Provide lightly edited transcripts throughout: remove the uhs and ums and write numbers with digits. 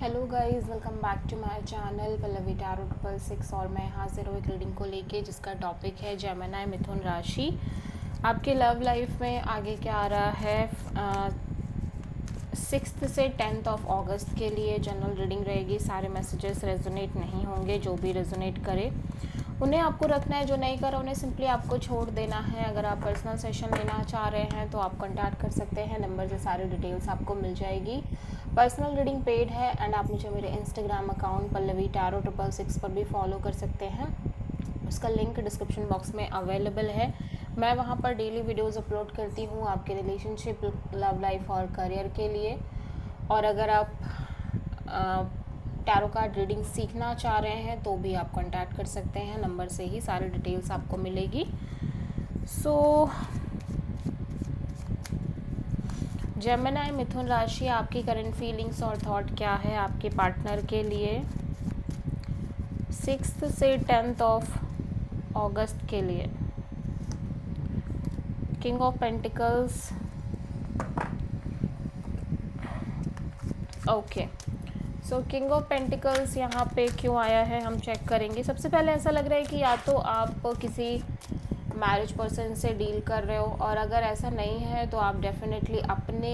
Hello guys, welcome back to my channel Pallavi tarot 666 और मैं हाजिर हूँ एक रीडिंग को लेके जिसका टॉपिक है जेमिनी मिथुन राशि। आपके लव लाइफ में आगे क्या आ रहा है 6th से 10th ऑफ अगस्त के लिए जनरल रीडिंग रहेगी। सारे मैसेजेस रेजोनेट नहीं होंगे, जो भी रेजोनेट करे उन्हें आपको रखना है, जो नहीं करा उन्हें सिंपली आपको छोड़ देना है। अगर आप पर्सनल सेशन लेना चाह रहे हैं तो आप कॉन्टैक्ट कर सकते हैं, नंबर से सारी डिटेल्स आपको मिल जाएगी। पर्सनल रीडिंग पेड है एंड आप मुझे मेरे इंस्टाग्राम अकाउंट पल्लवी टैरो 666 पर भी फॉलो कर सकते हैं। उसका लिंक डिस्क्रिप्शन बॉक्स में अवेलेबल है। मैं वहाँ पर डेली वीडियोस अपलोड करती हूँ आपके रिलेशनशिप, लव लाइफ और करियर के लिए। और अगर आप टैरो कार्ड रीडिंग सीखना चाह रहे हैं तो भी आप कांटेक्ट कर सकते हैं, नंबर से ही सारी डिटेल्स आपको मिलेगी। जेमिनी मिथुन राशि, आपकी करंट फीलिंग्स और थॉट क्या है आपके पार्टनर के लिए 6th से 10th ऑफ अगस्त के लिए। King of pentacles, okay. So king of pentacles यहाँ पे क्यों आया है हम चेक करेंगे। सबसे पहले ऐसा लग रहा है कि या तो आप किसी मैरिज पर्सन से डील कर रहे हो, और अगर ऐसा नहीं है तो आप डेफिनेटली अपने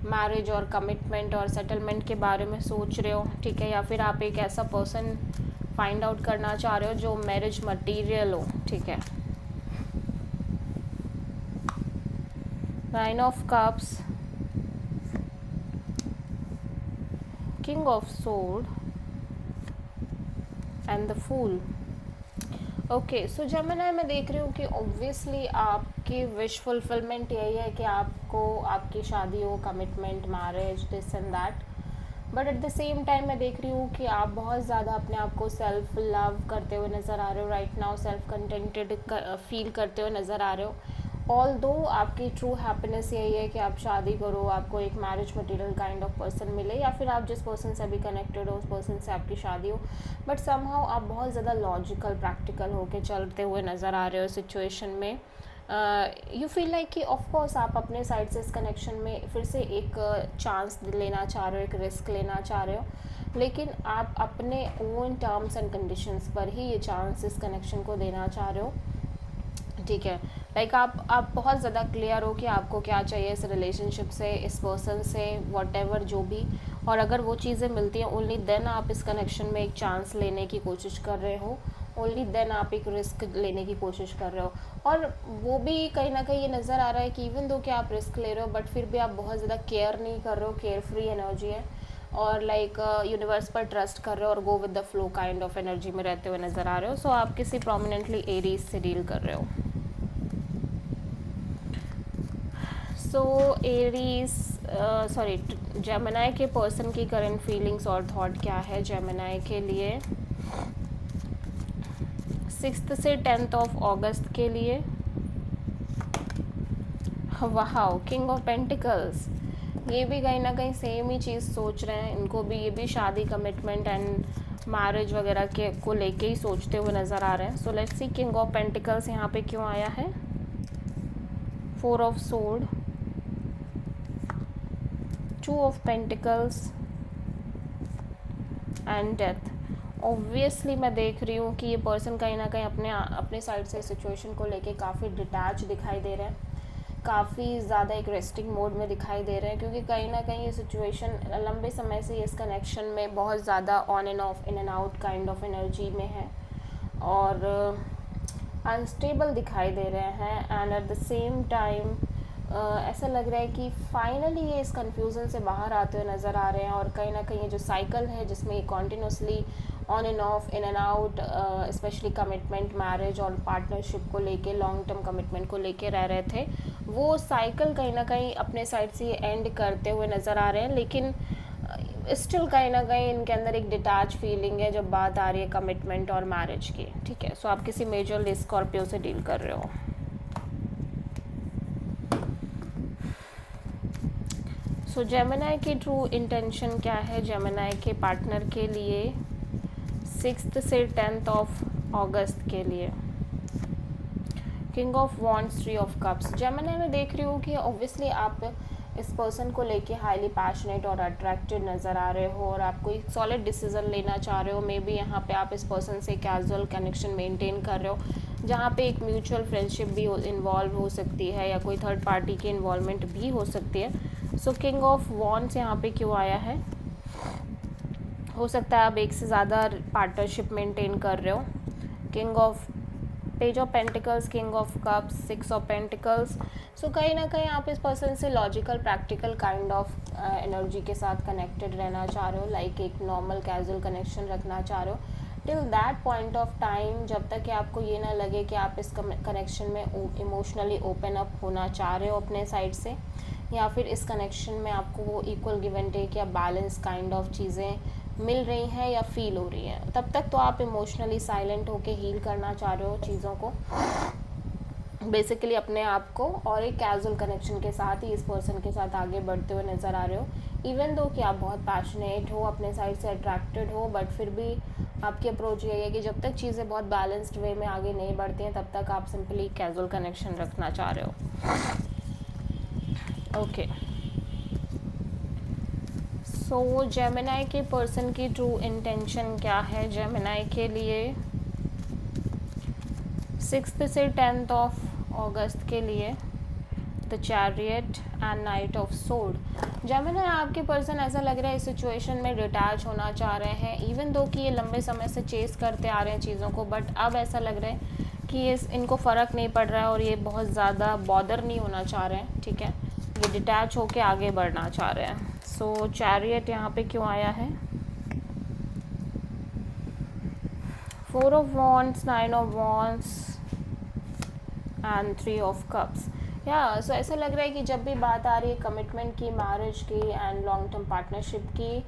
मैरिज और कमिटमेंट और सेटलमेंट के बारे में सोच रहे हो, ठीक है। या फिर आप एक ऐसा पर्सन फाइंड आउट करना चाह रहे हो जो मैरिज मटेरियल हो, ठीक है। Nine of cups, king of sword and the fool. Okay, so Gemini मैं देख रही हूँ कि ऑब्वियसली आपकी विश फुलफिलमेंट यही है कि आपको आपकी शादी हो, commitment, marriage, this and that. But at the same time मैं देख रही हूँ कि आप बहुत ज़्यादा अपने आप को सेल्फ लव करते हुए नज़र आ रहे हो right now, self contented feel करते हुए नज़र आ रहे हो। ऑल दो आपकी ट्रू हैप्पीनेस यही है कि आप शादी करो, आपको एक marriage material kind of person मिले, या फिर आप जिस पर्सन से अभी कनेक्टेड हो उस पर्सन से आपकी शादी हो। बट समहाउ आप बहुत ज़्यादा लॉजिकल, प्रैक्टिकल होके चलते हुए नज़र आ रहे हो सिचुएशन में। यू फील लाइक कि ऑफकोर्स आप अपने साइड से इस कनेक्शन में फिर से एक चांस लेना चाह रहे हो, एक रिस्क लेना चाह रहे हो, लेकिन आप अपने ओन टर्म्स एंड कंडीशंस पर ही ये चांस इस कनेक्शन को देना चाह रहे हो, ठीक है। लाइक आप बहुत ज़्यादा क्लियर हो कि आपको क्या चाहिए इस रिलेशनशिप से, इस पर्सन से, वॉट जो भी। और अगर वो चीज़ें मिलती हैं ओनली देन आप इस कनेक्शन में एक चांस लेने की कोशिश कर रहे हो, ओनली देन आप एक रिस्क लेने की कोशिश कर रहे हो। और वो भी कहीं ना कहीं ये नज़र आ रहा है कि इवन दो कि आप रिस्क ले रहे हो बट फिर भी आप बहुत ज़्यादा केयर नहीं कर रहे हो, केयर फ्री एनर्जी है, और लाइक यूनिवर्स पर ट्रस्ट कर रहे हो और go with the flow kind of energy में रहते हुए नज़र आ रहे हो। सो आप किसी प्रोमिनेंटली एरीज से डील कर रहे हो। सो एरीज सॉरी जेमिनी के पर्सन की करंट फीलिंग्स और थॉट क्या है जेमिनी के लिए 6th से 10th ऑफ अगस्त के लिए। वाओ, किंग ऑफ पेंटिकल्स, ये भी कहीं ना कहीं सेम ही चीज़ सोच रहे हैं। इनको भी ये भी शादी, कमिटमेंट एंड मैरिज वगैरह के को लेके ही सोचते हुए नज़र आ रहे हैं। So let's see king of pentacles यहाँ पे क्यों आया है। 4 of sword, 2 of pentacles and death. Obviously मैं देख रही हूँ कि ये पर्सन कहीं ना कहीं अपने साइड से सिचुएशन को लेके काफ़ी डिटैच दिखाई दे रहे हैं, काफ़ी ज़्यादा एक रेस्टिंग मोड में दिखाई दे रहे हैं, क्योंकि कहीं ना कहीं ये सिचुएशन लंबे समय से इस कनेक्शन में बहुत ज़्यादा on end of, in and out kind of energy में है और अनस्टेबल दिखाई दे रहे हैं। And at the same time ऐसा लग रहा है कि फाइनली ये इस कन्फ्यूज़न से बाहर आते हुए नज़र आ रहे हैं, और कहीं ना कहीं ये जो साइकिल है जिसमें ये continuously on end of, in and out, specially commitment, marriage और पार्टनरशिप को लेके, लॉन्ग टर्म कमिटमेंट को लेके रह रहे थे, वो साइकिल कहीं ना कहीं अपने साइड से एंड करते हुए नज़र आ रहे हैं। लेकिन स्टिल कहीं ना कहीं इनके अंदर एक डिटैच फीलिंग है जब बात आ रही है कमिटमेंट और मैरिज की, ठीक है। सो आप किसी मेजरली स्कॉर्पियो से डील कर रहे हो। सो जेमिनी की ट्रू इंटेंशन क्या है जेमिनी के पार्टनर के लिए 6th से 10th ऑफ अगस्त के लिए। King of wands, 3 of cups. Gemini में देख रही हूँ कि ऑब्वियसली आप इस पर्सन को लेके हाईली पैशनेट और अट्रैक्टेड नज़र आ रहे हो और आप कोई सॉलिड डिसीजन लेना चाह रहे हो। मे बी यहाँ पे आप इस पर्सन से कैजुअल कनेक्शन मेंटेन कर रहे हो जहाँ पे एक म्यूचुअल फ्रेंडशिप भी इन्वॉल्व हो सकती है या कोई थर्ड पार्टी की इन्वॉल्वमेंट भी हो सकती है। सो किंग ऑफ वॉन्ड्स यहाँ पे क्यों आया है? हो सकता है आप एक से ज़्यादा पार्टनरशिप मेंटेन कर रहे हो। King of page of pentacles, king of cups, six of pentacles. So कहीं ना कहीं आप इस पर्सन से logical practical kind of energy के साथ कनेक्टेड रहना चाह रहे हो, लाइक एक नॉर्मल कैजुअल कनेक्शन रखना चाह रहे हो till that point of time, जब तक कि आपको ये ना लगे कि आप इस कनेक्शन में इमोशनली ओपन अप होना चाह रहे हो अपने साइड से, या फिर इस कनेक्शन में आपको वो इक्वल गिव एंड टेक या बैलेंस काइंड ऑफ चीज़ें मिल रही हैं या फील हो रही हैं। तब तक तो आप इमोशनली साइलेंट होके हील करना चाह रहे हो चीज़ों को, बेसिकली अपने आप को, और एक कैजुअल कनेक्शन के साथ ही इस पर्सन के साथ आगे बढ़ते हुए नज़र आ रहे हो। इवन दो कि आप बहुत पैशनेट हो, अपने साइड से अट्रैक्टेड हो, बट फिर भी आपकी अप्रोच यही है कि जब तक चीज़ें बहुत बैलेंस्ड वे में आगे नहीं बढ़ती हैं तब तक आप सिंपली कैजुअल कनेक्शन रखना चाह रहे हो। ओके, सो जेमिनाई के पर्सन की ट्रू इंटेंशन क्या है? जेमिनाई के लिए 6 से 10 ऑफ अगस्त के लिए the chariot and night of sword. Gemini आपके पर्सन ऐसा लग रहा है इस सिचुएशन में डिटैच होना चाह रहे हैं, इवन दो कि ये लंबे समय से चेस करते आ रहे हैं चीज़ों को, बट अब ऐसा लग रहा है कि इनको फ़र्क नहीं पड़ रहा है और ये बहुत ज़्यादा बॉदर नहीं होना चाह रहे हैं। ठीक है, ये डिटैच होके आगे बढ़ना चाह रहे हैं। सो चैरियट यहाँ पे क्यों आया है? 4 of wands, 9 of wands and 3 of cups. या सो ऐसा लग रहा है कि जब भी बात आ रही है कमिटमेंट की, मैरिज की एंड लॉन्ग टर्म पार्टनरशिप की,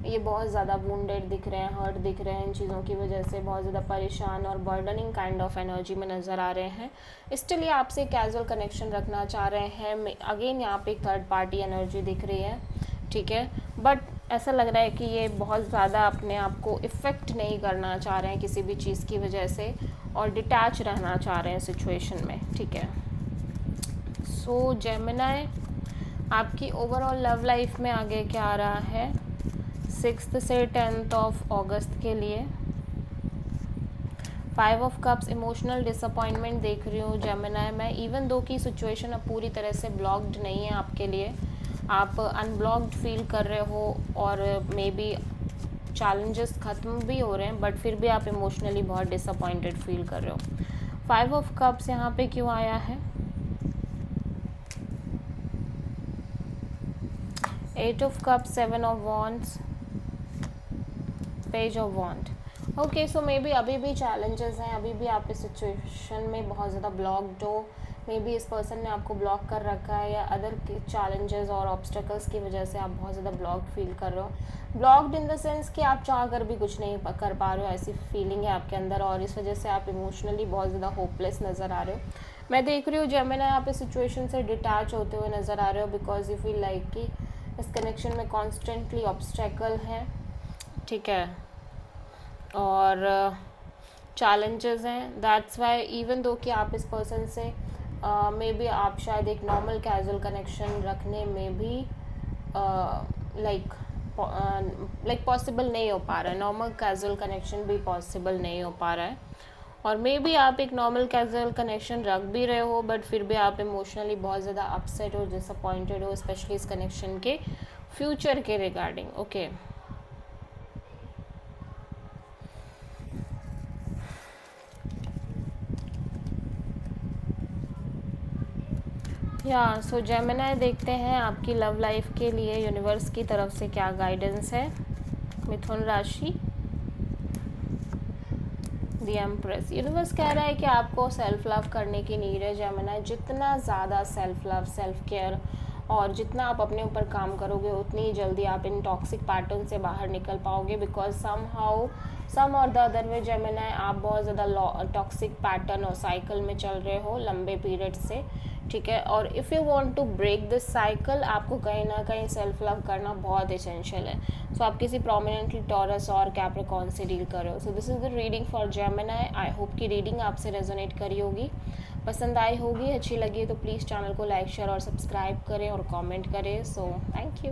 ये बहुत ज़्यादा वुंडेड दिख रहे हैं, हर्ट दिख रहे हैं, इन चीज़ों की वजह से बहुत ज़्यादा परेशान और बर्डनिंग काइंड ऑफ एनर्जी में नज़र आ रहे हैं। स्टिल ये आपसे कैजुअल कनेक्शन रखना चाह रहे हैं। अगेन यहाँ पे एक थर्ड पार्टी एनर्जी दिख रही है। ठीक है, बट ऐसा लग रहा है कि ये बहुत ज़्यादा अपने आप को इफ़ेक्ट नहीं करना चाह रहे हैं किसी भी चीज़ की वजह से और डिटैच रहना चाह रहे हैं सिचुएशन में। ठीक है, सो जेमिनाई आपकी ओवरऑल लव लाइफ में आगे क्या आ रहा है 6 से 10 ऑफ अगस्त के लिए? 5 ऑफ कप्स, इमोशनल डिसअपॉइंटमेंट देख रही हूँ जेमिनाई में। इवन दो की सिचुएशन अब पूरी तरह से ब्लॉक्ड नहीं है आपके लिए, आप अनब्लॉक्ड फील कर रहे हो और मे बी चैलेंजेस ख़त्म भी हो रहे हैं, बट फिर भी आप इमोशनली बहुत डिसअपॉइंटेड फील कर रहे हो। 5 ऑफ कप्स यहाँ पे क्यों आया है? 8 of cups, 7 of wands, page of wand. Okay, so maybe अभी भी चैलेंजेस हैं, अभी भी आप इस सिचुएशन में बहुत ज़्यादा ब्लॉक्ड हो। मे बी इस पर्सन ने आपको ब्लॉक कर रखा है या अदर चैलेंजेस और ऑब्स्टेकल्स की वजह से आप बहुत ज़्यादा ब्लॉक फील कर रहे हो। ब्लॉक्ड इन द सेंस कि आप चाह कर भी कुछ नहीं कर पा रहे हो, ऐसी फीलिंग है आपके अंदर और इस वजह से आप इमोशनली बहुत ज़्यादा होपलेस नज़र आ रहे हो। मैं देख रही हूँ जेमिनाई आप इस सिचुएशन से डिटैच होते हुए नज़र आ रहे हो बिकॉज यू फील लाइक कि इस कनेक्शन में कॉन्स्टेंटली ऑब्स्टेकल हैं। ठीक है, और चैलेंजेस हैं। दैट्स वाई इवन दो कि आप इस पर्सन से मे बी आप शायद एक नॉर्मल कैजुअल कनेक्शन रखने में भी लाइक पॉसिबल नहीं हो पा रहा है, नॉर्मल कैजुअल कनेक्शन भी पॉसिबल नहीं हो पा रहा है। और मे बी आप एक नॉर्मल कैजुअल कनेक्शन रख भी रहे हो बट फिर भी आप इमोशनली बहुत ज़्यादा अपसेट हो, डिसअपॉइंटेड हो, स्पेशली इस कनेक्शन के फ्यूचर के रिगार्डिंग। ओके, या सो जेमिनाई देखते हैं आपकी लव लाइफ के लिए यूनिवर्स की तरफ से क्या गाइडेंस है। मिथुन राशि, द एम्प्रेस। यूनिवर्स कह रहा है कि आपको सेल्फ लव करने की नीड है जेमिनाई। जितना ज़्यादा सेल्फ लव, सेल्फ केयर और जितना आप अपने ऊपर काम करोगे उतनी ही जल्दी आप इन टॉक्सिक पैटर्न से बाहर निकल पाओगे बिकॉज सम और द अदर वे जेमिनाई आप बहुत ज़्यादा टॉक्सिक पैटर्न और साइकिल में चल रहे हो लंबे पीरियड से। ठीक है, और if you want to break this cycle आपको कहीं ना कहीं सेल्फ लव करना बहुत एसेंशियल है। सो आप किसी प्रोमिनेंटली टॉरस और कैप्रिकॉर्न से डील कर रहे हो। So this is the reading for Gemini. I hope कि रीडिंग आपसे रेजोनेट करी होगी। पसंद आई होगी, अच्छी लगी तो प्लीज़ चैनल को लाइक शेयर और सब्सक्राइब करें और कमेंट करें। So thank you.